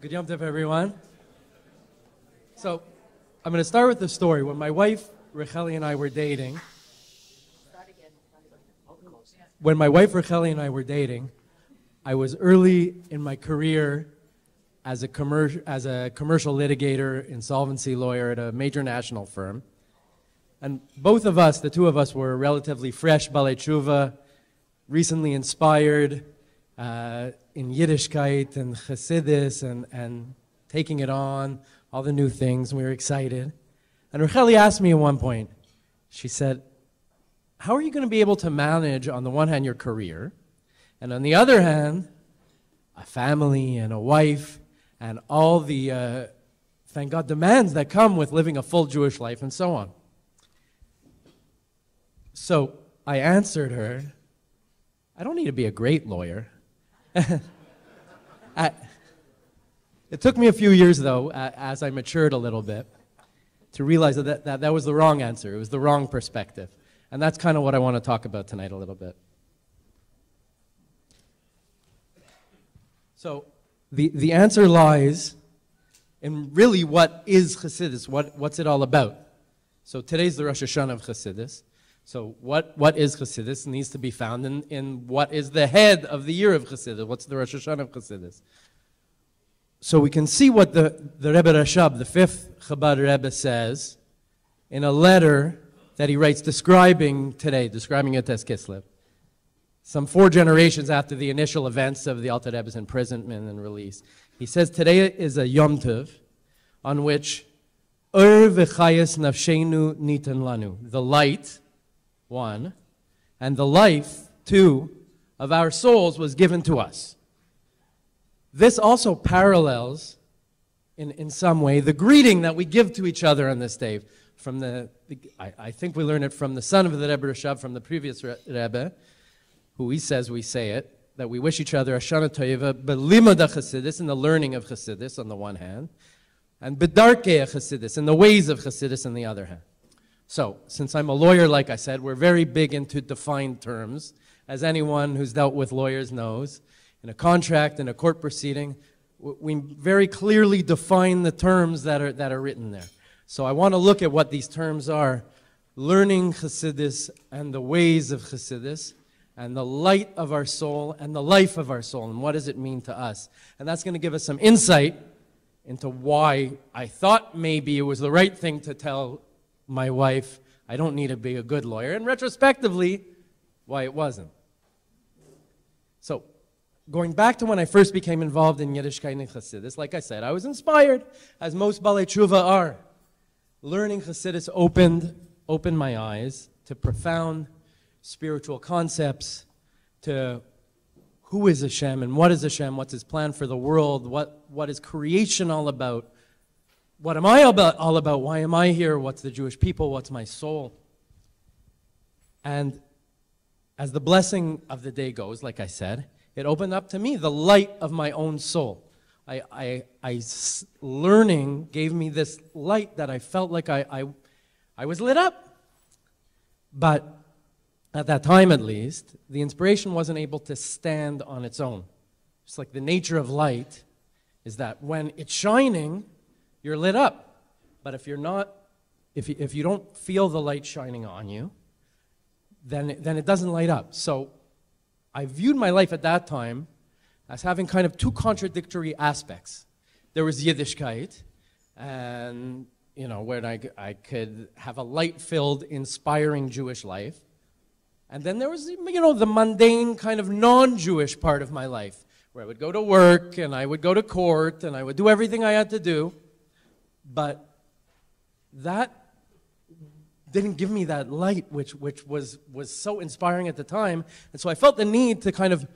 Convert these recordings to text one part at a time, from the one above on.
Good Yom Tov, everyone. So, I'm going to start with the story. When my wife, Racheli, and I were dating, I was early in my career as a commercial litigator, insolvency lawyer at a major national firm. And both of us, the two of us, were relatively fresh, Balei Tshuva, recently inspired in Yiddishkeit and Chassidus and taking it on, all the new things. We were excited. And Racheli asked me at one point, she said, how are you going to be able to manage, on the one hand, your career, and on the other hand, a family and a wife and all the, thank God, demands that come with living a full Jewish life and so on? So I answered her, I don't need to be a great lawyer. It took me a few years, though, as I matured a little bit, to realize that was the wrong answer. It was the wrong perspective. And that's kind of what I want to talk about tonight a little bit. So the answer lies in really what is Chassidus, what's it all about. So today's the Rosh Hashanah of Chassidus. So what is Chassidus needs to be found in what is the head of the year of Chassidus. What's the Rosh Hashanah of Chassidus? So we can see what the Rebbe Rashab, the fifth Chabad Rebbe, says in a letter that he writes describing it as Kislev. Some 4 generations after the initial events of the Alter Rebbe's imprisonment and release. He says today is a Yom Tov on which Ur v'chayes nafshenu nitan lanu, the light, 1, and the life, 2, of our souls was given to us. This also parallels, in some way, the greeting that we give to each other on this day. I think we learn it from the son of the Rebbe Rashab, from the previous Rebbe, who he says we say it, that we wish each other Shana Toiva, b'limud Chassidus, in the learning of Chassidus on the one hand, and b'darkei Chassidus, in the ways of Chassidus on the other hand. So, since I'm a lawyer, like I said, we're very big into defined terms, as anyone who's dealt with lawyers knows. In a contract, in a court proceeding, we very clearly define the terms that are written there. So I want to look at what these terms are: learning Chassidus and the ways of Chassidus, and the light of our soul and the life of our soul, and what does it mean to us. And that's going to give us some insight into why I thought maybe it was the right thing to tell my wife, I don't need to be a good lawyer, and retrospectively, why it wasn't. So, going back to when I first became involved in Yiddishkeit and Chassidus, like I said, I was inspired, as most Balei Tshuva are. Learning Chassidus opened my eyes to profound spiritual concepts, to who is Hashem and what is Hashem, what's His plan for the world, what is creation all about, what am I all about, why am I here, what's the Jewish people, what's my soul. And as the blessing of the day goes, like I said, it opened up to me the light of my own soul. Learning gave me this light that I felt like I was lit up. But at that time, at least, the inspiration wasn't able to stand on its own. Just like the nature of light is that when it's shining, you're lit up. But if you're not, if you don't feel the light shining on you, then it doesn't light up. So I viewed my life at that time as having kind of 2 contradictory aspects. There was Yiddishkeit, and where I could have a light-filled, inspiring Jewish life. And then there was, the mundane kind of non-Jewish part of my life, where I would go to work, and I would go to court, and I would do everything I had to do. But that didn't give me that light, which was so inspiring at the time. And so I felt the need to kind of,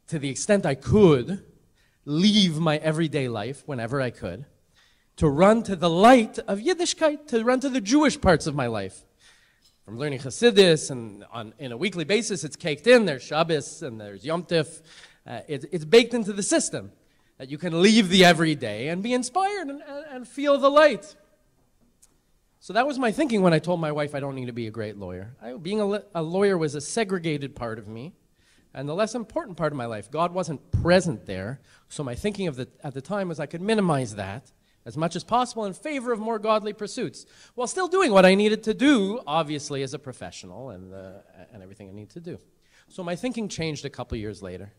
to the extent I could, leave my everyday life whenever I could, to run to the light of Yiddishkeit, to run to the Jewish parts of my life. From learning Chassidus, and in a weekly basis, it's caked in. There's Shabbos, and there's Yom Tov. It's baked into the system that you can leave the everyday and be inspired and feel the light. So that was my thinking when I told my wife I don't need to be a great lawyer. Being a lawyer was a segregated part of me. and the less important part of my life. God wasn't present there, so my thinking at the time was I could minimize that as much as possible in favor of more godly pursuits, while still doing what I needed to do, obviously, as a professional and everything I need to do. So my thinking changed a couple years later.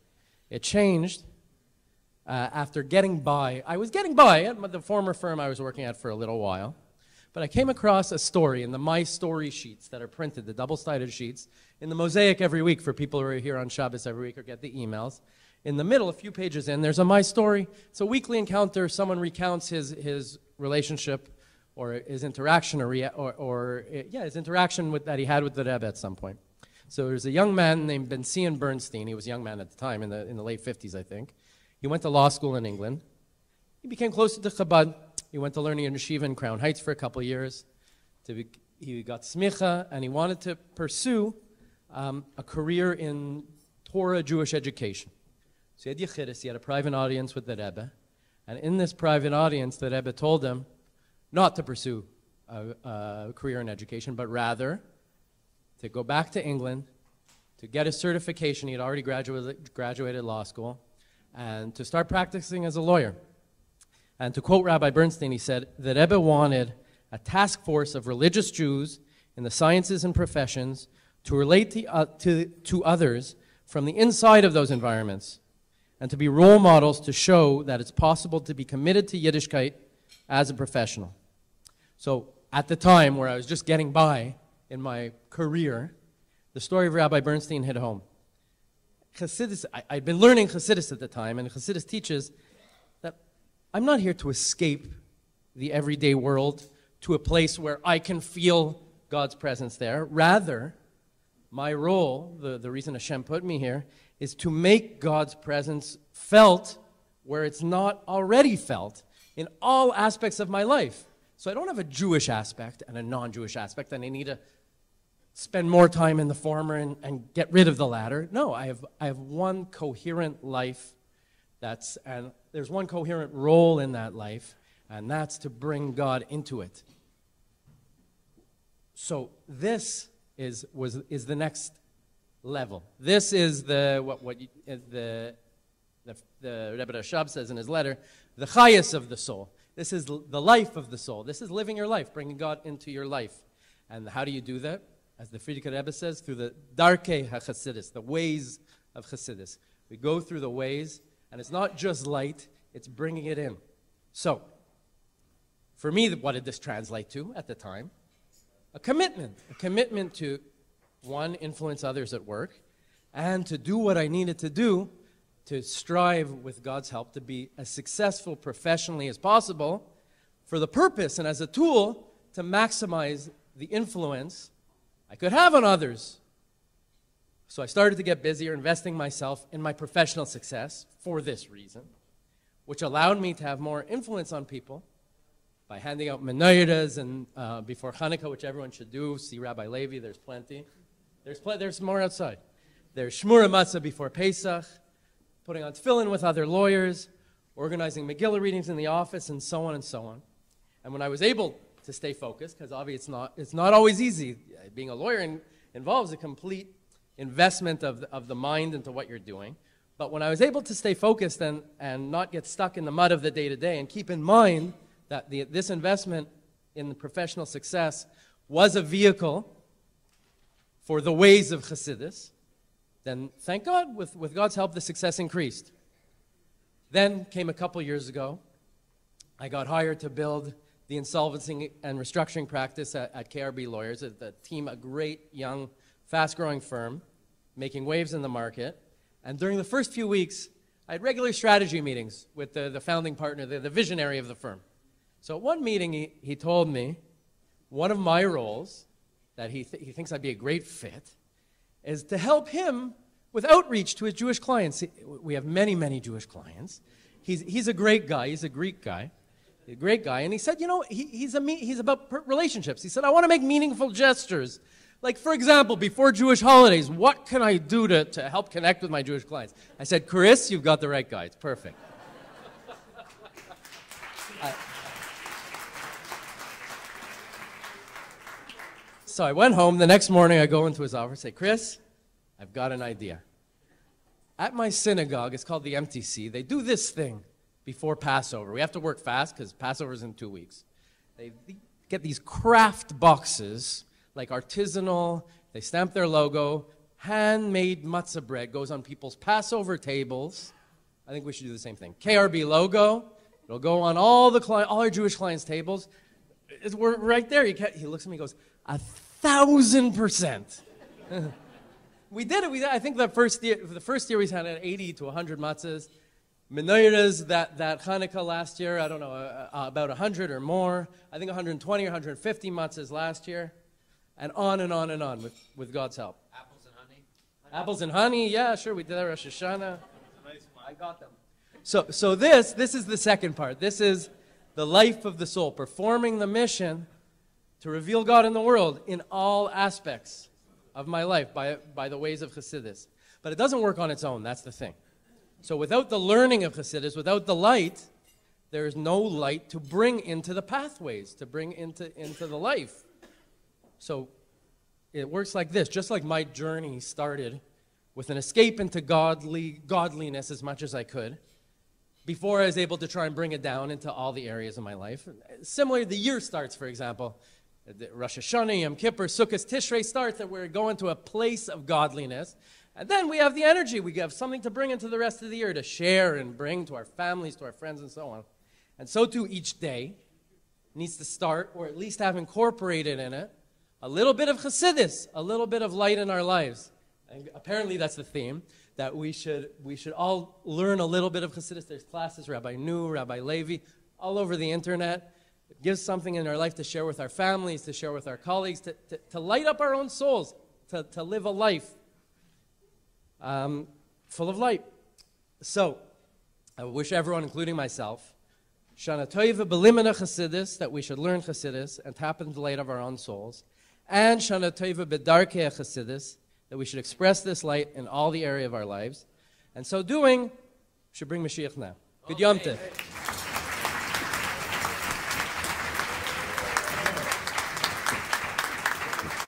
It changed after getting by. I was getting by at the former firm I was working at for a little while, but I came across a story in the My Story sheets that are printed, the double-sided sheets, in the Mosaic every week for people who are here on Shabbos every week or get the emails. In the middle, a few pages in, there's a My Story. It's a weekly encounter. Someone recounts his relationship or his interaction his interaction that he had with the Rebbe at some point. So there's a young man named Benzion Bernstein. He was a young man at the time, in the late 50s, I think. He went to law school in England. He became closer to Chabad. He went to learning in Yeshiva in Crown Heights for a couple of years. He got smicha, and he wanted to pursue a career in Torah Jewish education. So he had Yechidus, he had a private audience with the Rebbe, and in this private audience, the Rebbe told him not to pursue a career in education, but rather to go back to England, to get his certification. He had already graduated law school, and to start practicing as a lawyer. And to quote Rabbi Bernstein, he said, the Rebbe wanted a task force of religious Jews in the sciences and professions to relate to others from the inside of those environments, and to be role models to show that it's possible to be committed to Yiddishkeit as a professional. So at the time where I was just getting by in my career, the story of Rabbi Bernstein hit home. Chassidus, I'd been learning Chassidus at the time, and Chassidus teaches that I'm not here to escape the everyday world to a place where I can feel God's presence there. Rather, my role, the reason Hashem put me here, is to make God's presence felt where it's not already felt in all aspects of my life. So I don't have a Jewish aspect and a non-Jewish aspect, and I need to spend more time in the former and get rid of the latter. No, I have one coherent life, and there's one coherent role in that life, and that's to bring God into it. So this is the next level. This is the Rebbe Rashab says in his letter, the chayas of the soul. This is the life of the soul. This is living your life, bringing God into your life. And how do you do that? As the Frierdiker Rebbe says, through the darkei haChasidus, the ways of Chassidus. We go through the ways, and it's not just light, it's bringing it in. So, for me, what did this translate to at the time? A commitment to, one, influence others at work, and to do what I needed to do to strive, with God's help, to be as successful professionally as possible for the purpose and as a tool to maximize the influence I could have on others. So I started to get busier investing myself in my professional success for this reason, which allowed me to have more influence on people by handing out menorahs and before Hanukkah, which everyone should do. See Rabbi Levi, there's plenty. There's more outside. There's Shmura Matzah before Pesach, putting on tefillin with other lawyers, organizing Megillah readings in the office, and so on and so on. And when I was able to stay focused, because obviously it's not always easy. Being a lawyer involves a complete investment of the mind into what you're doing. But when I was able to stay focused and not get stuck in the mud of the day-to-day and keep in mind that this investment in the professional success was a vehicle for the ways of Chassidus, then thank God, with God's help, the success increased. Then came a couple years ago, I got hired to build the insolvency and restructuring practice at KRB Lawyers, a great, young, fast-growing firm, making waves in the market. And during the first few weeks, I had regular strategy meetings with the founding partner, the visionary of the firm. So at one meeting, he told me one of my roles, that he thinks I'd be a great fit, is to help him with outreach to his Jewish clients. We have many, many Jewish clients. He's a great guy. He's a Greek guy. A great guy. And he said, he's about relationships. He said, I want to make meaningful gestures. Like, for example, before Jewish holidays, what can I do to help connect with my Jewish clients? I said, Chris, you've got the right guy. It's perfect. So I went home. The next morning, I go into his office and say, Chris, I've got an idea. At my synagogue, it's called the MTC, they do this thing before Passover. We have to work fast because Passover's in 2 weeks. They get these craft boxes, like artisanal, they stamp their logo, handmade matzah bread goes on people's Passover tables. I think we should do the same thing. KRB logo, it'll go on all our Jewish clients' tables. We're right there. He looks at me and goes, 1,000%. We did it. I think the first year we had 80 to 100 matzahs. Menorahs that Hanukkah last year, I don't know, about 100 or more. I think 120 or 150 matzahs last year. And on and on and on with God's help. Apples and honey? Apples and honey, yeah, sure, we did that Rosh Hashanah. I got them. So this is the second part. This is the life of the soul, performing the mission to reveal God in the world in all aspects of my life by the ways of Chassidus. But it doesn't work on its own, that's the thing. So without the learning of Chassidus, without the light, there is no light to bring into the pathways, to bring into the life. So it works like this, just like my journey started with an escape into godliness as much as I could, before I was able to try and bring it down into all the areas of my life. Similarly, the year starts, for example. Rosh Hashanah, Yom Kippur, Sukkot, Tishrei starts that we're going to a place of godliness. And then we have the energy. We have something to bring into the rest of the year, to share and bring to our families, to our friends, and so on. And so too, each day needs to start, or at least have incorporated in it, a little bit of Chassidus, a little bit of light in our lives. And apparently that's the theme, that we should all learn a little bit of Chassidus. There's classes, Rabbi Nu, Rabbi Levi, all over the internet. It gives something in our life to share with our families, to share with our colleagues, to light up our own souls, to live a life full of light. So, I wish everyone, including myself, Shana Toiva Belimina Chassidus, that we should learn Chassidus and tap into the light of our own souls, and Shana Toiva Bedarkei Chassidus, that we should express this light in all the area of our lives, and so doing, should bring Mashiach now. Good Yom Tov.